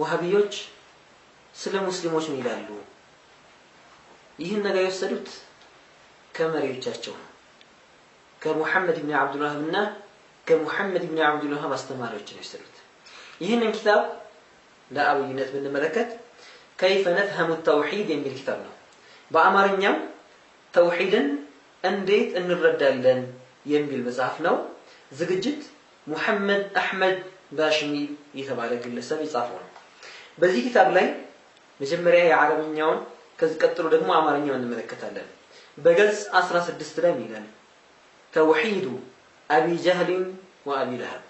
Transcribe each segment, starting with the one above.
ወሃቢዮች ስለ ሙስሊሞች ምን ይላሉ? ይህን ነገር የወሰዱት ከመሪዎቻቸው ከሙሐመድ ኢብኑ አብዱል ወሃብና ከሙሐመድ ኢብኑ አብዱል ወሃብ አስተማሪዎች ነው የወሰዱት። ይህንን ኪታብ ለአብይነት ብንመለከት كيف نفهم التوحيد የሚል ኪታብ ነው። በአማርኛው ተውሂድን እንዴት እንረዳለን የሚል መጽሐፍ ነው። ዝግጅት ሙሐመድ አህመድ ባሽሚ የተባለ ግለሰብ የጻፈው ነው። በዚህ ኪታብ ላይ መጀመሪያ የአረብኛውን ከዚህ ቀጥሎ ደግሞ አማርኛውን እንመለከታለን። በገጽ 16 ላይ ይላል ተውሂዱ አቢ ጀህል ወአቢ ለሀብ።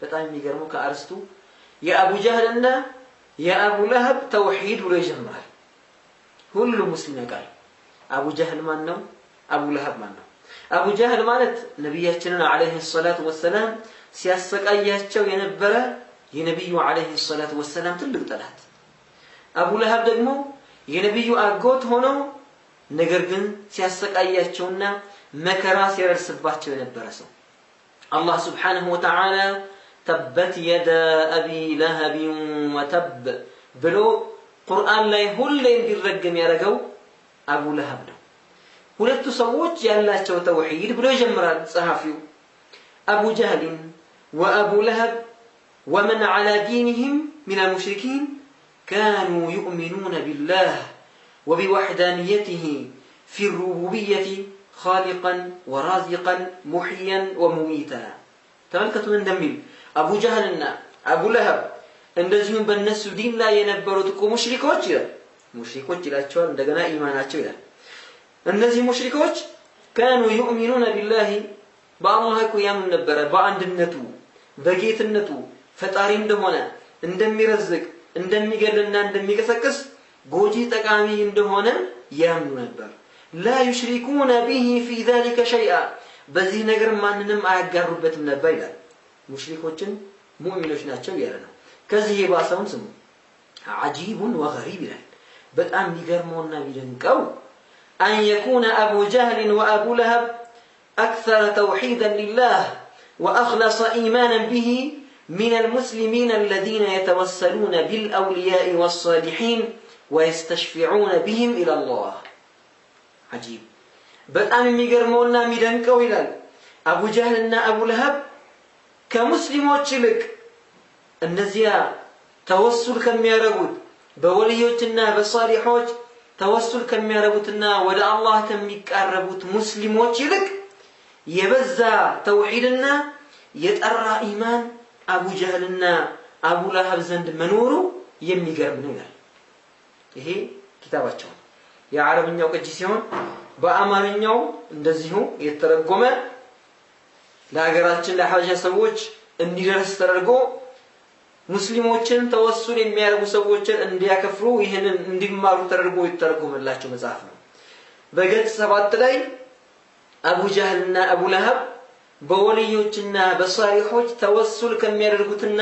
በጣም የሚገርመው ከአርስቱ የአቡ ጀህልና የአቡ ለሀብ ተውሂድ ብሎ ይጀምራል። ሁሉ ሙስሊም ያውቃል አቡ ጀህል ማን ነው? አቡ ለሀብ ማን ነው? አቡ ጀህል ማለት ነብያችንን አለይሂ ሰላቱ ወሰለም ሲያሰቃያቸው የነበረ የነብዩ አለይሂ ሰላቱ ወሰለም ትልቅ ጠላት። አቡ ለሀብ ደግሞ የነብዩ አጎት ሆኖ ነገር ግን ሲያሰቃያቸውና መከራ ሲያደርስባቸው የነበረ ሰው። አላህ ሱብሓነሁ ወተዓላ ተበት የደ አቢ ለሀብ ወተብ ብሎ ቁርአን ላይ ሁሌ እንዲረገም ያደረገው አቡ ለሀብ ነው። ሁለቱ ሰዎች ያላቸው ተውሂድ ብሎ ይጀምራል ጸሐፊው። አቡ ጀህል ወአቡ ለሀብ ومن على دينهم من المشركين كانوا يؤمنون بالله وبوحدانيته في الربوبية خالقا ورازقا محيا ومميتا. تملكتوا من دميل أبو جهلنا أبو لهب እንደዚሁም በእነሱ ዲን ላይ የነበሩት ሙሽሪኮች ይላቸዋል። እንደገና ኢማናቸው ይላል። እነዚህ ሙሽሪኮች كانوا يؤمنون بالله በአላህ እኮ ያምኑ ነበረ፣ በአንድነቱ በጌትነቱ ፈጣሪ እንደሆነ እንደሚረዝቅ እንደሚገልና እንደሚቀሰቅስ ጎጂ ጠቃሚ እንደሆነ ያምኑ ነበር። لا يشركون به في ذلك شيئا በዚህ ነገር ማንንም አያጋሩበትም ነበር ይላል። ሙሽሪኮችን ሙእሚኖች ናቸው ያለ ነው። ከዚህ የባሰውን ስሙ عجيب وغريب ይላል። በጣም የሚገርመውና የሚደንቀው أن يكون أبو جهل وأبو لهب أكثر توحيدا لله وأخلص إيمانا به من المسلمين الذين يتوسلون بالأولياء والصالحين ويستشفعون بهم إلى الله. عجيب በጣም የሚገርመውና የሚደንቀው ይላል አቡ ጀህልና አቡ ለሀብ ከሙስሊሞች ይልቅ እነዚያ ተወሱል ከሚያረጉት በወልዮችና በሷሊሖች ተወሱል ከሚያረጉትና ወደ አላህ ከሚቃረቡት ሙስሊሞች ይልቅ የበዛ ተውሂድና የጠራ ኢማን አቡ ጀህልና አቡ ለሀብ ዘንድ መኖሩ የሚገርም ነው ይላል። ይሄ ኪታባቸው የአረብኛው ቅጂ ሲሆን በአማርኛው እንደዚሁ የተረጎመ ለሀገራችን ለሐበሻ ሰዎች እንዲደርስ ተደርጎ ሙስሊሞችን ተወሱል የሚያደርጉ ሰዎችን እንዲያከፍሩ ይሄንን እንዲማሩ ተደርጎ የተረጎመላቸው መጽሐፍ ነው። በገጽ 7 ላይ አቡ ጀህልና አቡ ለሀብ በወልዮችና በሷሊሖች ተወሱል ከሚያደርጉትና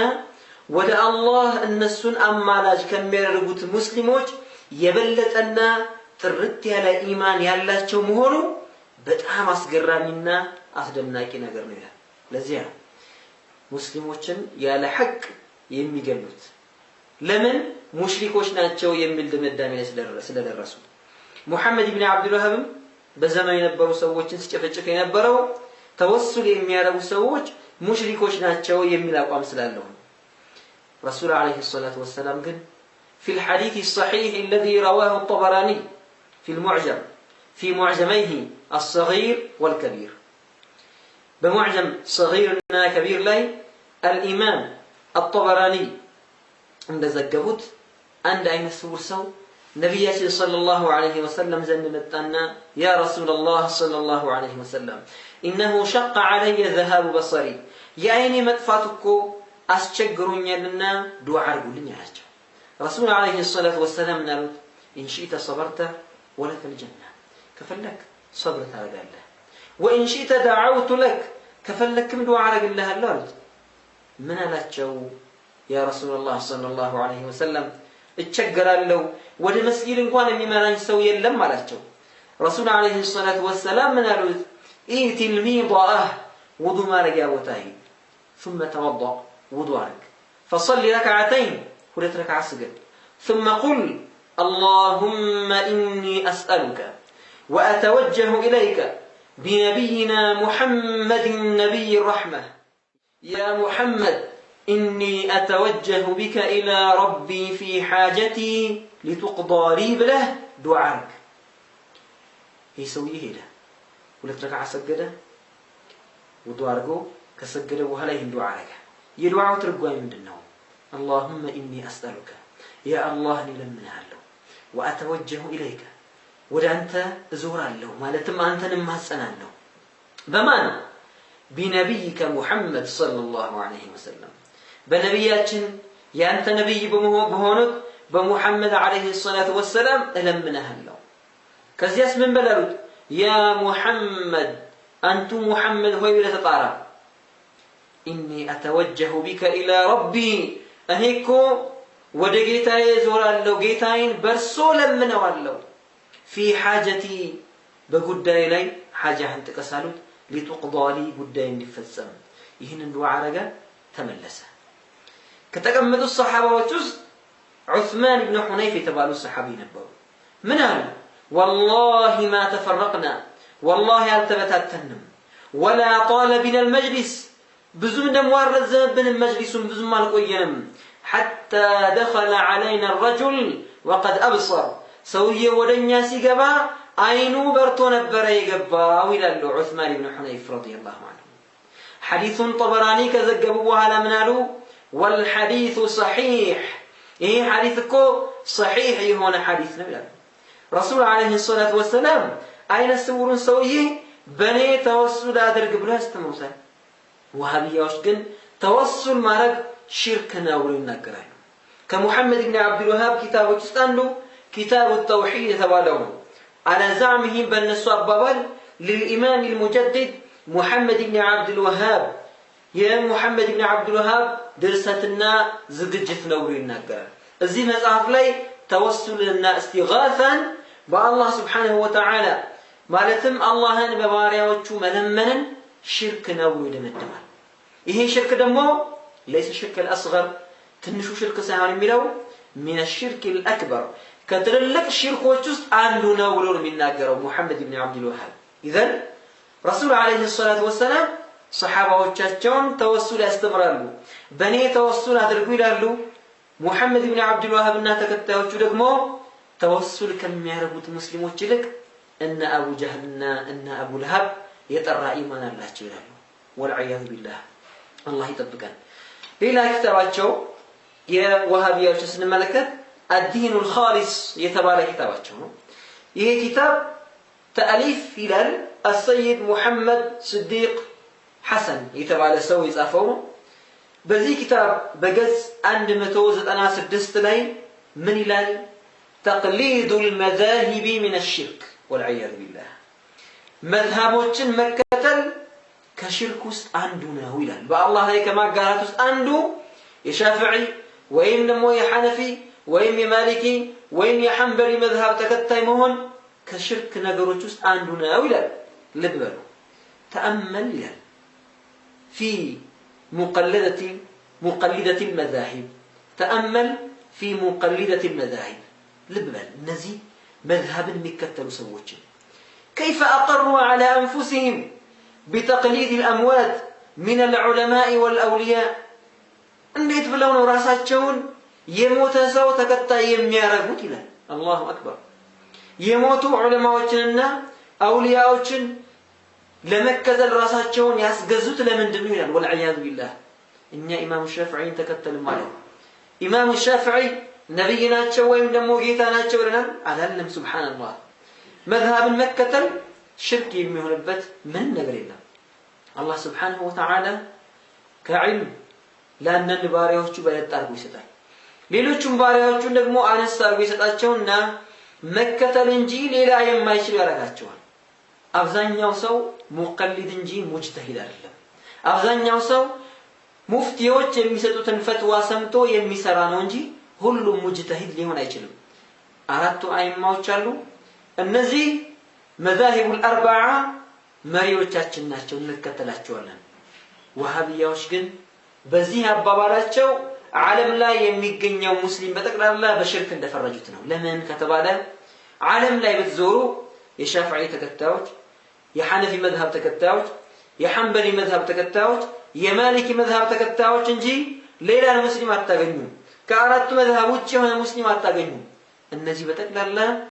ወደ አላህ እነሱን አማላጅ ከሚያደርጉት ሙስሊሞች የበለጠና ጥርት ያለ ኢማን ያላቸው መሆኑ በጣም አስገራሚና አስደናቂ ነገር ነው ይላል። ለዚያ ሙስሊሞችን ያለ ሐቅ የሚገሉት ለምን ሙሽሪኮች ናቸው የሚል ድምዳሜ ላይ ስለደረሱ ሙሐመድ ኢብኑ አብዱል ወሃብ በዘመኑ የነበሩ ሰዎችን ሲጨፈጭፍ የነበረው ተወሱል የሚያደርጉ ሰዎች ሙሽሪኮች ናቸው የሚል አቋም ስላለው ረሱል አለይሂ ሰላቱ ወሰለም ግን في الحديث الصحيح الذي رواه الطبراني في معجميه الصغير والكبير بمعجم صغير وكبير لاي الإمام الطبراني عند زجبوت عند أين السور سو نبي صلى الله عليه وسلم زنمتنا يا رسول الله صلى الله عليه وسلم إنه شق علي ذهاب بصري يا عيني مطفاتكو أسجروني لنا دعاء قولني هاجو رسول عليه الصلاة والسلام نالوت إن شئت صبرت ولك الجنة كفلك صبر هذا الله وإن شئت دعوت لك كفلك كم دعاء الله الله من لا تشو يا رسول الله صلى الله عليه وسلم اتشجرالو ወደ መስጊድ እንኳን የሚመራኝ ሰው የለም አላቸው። ረሱል አለይሂ ሰላቱ ወሰለም ምን አሉት? ኢቲል ሚዳህ ውዱእ ማረጊያ ቦታ ሂድ ثم توضأ ውዱእ አርግ فصلي ركعتين ሁለት ረክዓ ስገድ ثم قل اللهم إني أسألك وأتوجه إليك بنبينا محمد نبي الرحمة يا محمد إني أتوجه بك إلى ربي في حاجتي لتقضى لي بله دعاءك يسويه له ولت ركعة سجده ودعاءه كسجده وهليه دعاءك يدعو ترجوه من النوم اللهم إني أسألك يا الله لمنها له وأتوجه إليك وأنت زورا له ما لتم أنت نمهسنا له بمان بنبيك محمد صلى الله عليه وسلم بنبياتنا يا أنت نبي بهونك بمحمد عليه الصلاة والسلام لمنها له كزياس من بلالوت يا محمد أنت محمد هو ولا تطارا إني أتوجه بك إلى ربي أهيكو ودقيتاي زورا له قيتاين برسو لمنها له في حاجتي بقداي لي حاجة أنت كسالوت لتقضى لي قداي نفسم يهن الدعاء رجع تملسه كتجمد الصحابة وتوز عثمان بن حنيفة تبالو الصحابي نبوا منهم والله ما تفرقنا والله التبتات تنم ولا طال بنا المجلس بزمن موارد زمن المجلس بزمن مالقوينم حتى دخل علينا الرجل وقد أبصر سوية ودنيا سيقبا عينو برتو نبرا يقبا ويلالو عثمان بن حنيف رضي الله عنه حديث طبراني كذقبوها على منالو والحديث صحيح إيه حديثكو صحيح هنا حديث نبي رسول عليه الصلاة والسلام أين السورون سويه بني توسل أدرق بلا استموسا وهذه يوشكن توسل مرق شركنا ولنقرأ كمحمد بن عبد الوهاب كتابه تستنلو كتاب التوحيد تبالون على زعمه بأن الصواب للإمام المجدد محمد بن عبد الوهاب يا محمد بن عبد الوهاب درستنا زقجتنا ولنقرأ الزي مزعف لي توسلنا استغاثا بالله سبحانه وتعالى مالتم الله بباريا وشو ملمنا شركنا ولدمدما إيه شرك دمو ليس الشرك الأصغر تنشو شرك سهار ميلو من الشرك الأكبر كترلك الشرك وجست عندنا ولون من ناقروا محمد بن عبد الوهاب إذن رسول عليه الصلاة والسلام صحابة وجاتهم توسل استمرارلو بني توسل هدرقوا لالو محمد بن عبد الوهاب النا تكتاوچو دغمو توسل كم يعرفوت مسلموچ لك ان ابو جهلنا ان ابو لهب يطرى ايمان الله يلالو والعياذ بالله الله يطبقنا ليلا كتاباچو يا وهابياوچ سنملكت الدين الخالص يتبارك كتاباچو ይሄ كتاب تأليف هلال السيد محمد صديق حسن يتبع سو يጻፈው بذي كتاب بقص عند 196 ላይ من ይላል تقليد المذاهب من الشرك والعياذ بالله مذهبوችን መከተል ከሽርክ ውስጥ አንዱ ነው ይላል በአላህ ላይ ከማጋራት ውስጥ አንዱ የሻፊዒ ወይም ደግሞ የሐነፊ ወይም የማሊኪ ወይም የሐንበሊ መዝሃብ ተከታይ መሆን ከሽርክ ነገሮች ውስጥ አንዱ ነው ይላል ልብ በሉ ተአመል ይላል في مقلدة المذاهب تأمل في مقلدة المذاهب لبل نزي مذهب مكتل سووچ كيف أقروا على أنفسهم بتقليد الأموات من العلماء والأولياء እንዴት ብለው ነው ራሳቸውን የሞተ ሰው ተከታይ የሚያረጉት ይላል الله أكبر የሞቱ ዑለማዎችንና አውሊያዎችን ለመከተል ራሳቸውን ያስገዙት ለምንድን ነው ይላል والعياذ بالله እኛ ኢማም ሻፊዒን ተከተልን ማለት ኢማም ሻፊዒ ነብይ ናቸው ወይም ደግሞ ጌታ ናቸው ብለናል አላለም ሱብሃንአላህ መዝሃብን መከተል ሽርክ የሚሆንበት ምን ነገር የለም አላህ ሱብሃነሁ ወተዓላ ከዕልም ለአንዳንድ ባሪያዎቹ በለጥ አድርጎ ይሰጣል ሌሎቹም ባሪያዎቹን ደግሞ አነስ አድርጎ ይሰጣቸውና መከተል እንጂ ሌላ የማይችል ያረጋቸዋል አብዛኛው ሰው ሙቀሊድ እንጂ ሙጅተሂድ አይደለም አብዛኛው ሰው ሙፍቲዎች የሚሰጡትን ፈትዋ ሰምቶ የሚሰራ ነው እንጂ ሁሉም ሙጅተሂድ ሊሆን አይችልም አራቱ አይማዎች አሉ እነዚህ መዛሂቡል አርባዓ መሪዎቻችን ናቸው እንከተላቸዋለን ወሃቢያዎች ግን በዚህ አባባላቸው ዓለም ላይ የሚገኘው ሙስሊም በጠቅላላ በሽርክ እንደፈረጁት ነው። ለምን ከተባለ ዓለም ላይ በተዞሩ የሻፊዒ ተከታዮች፣ የሐነፊ መዝሐብ ተከታዮች፣ የሐንበሊ መዝሐብ ተከታዮች፣ የማሊኪ መዝሐብ ተከታዮች እንጂ ሌላ ሙስሊም አታገኙ። ከአራቱ መዝሐብ ውጭ የሆነ ሙስሊም አታገኙ። እነዚህ በጠቅላላ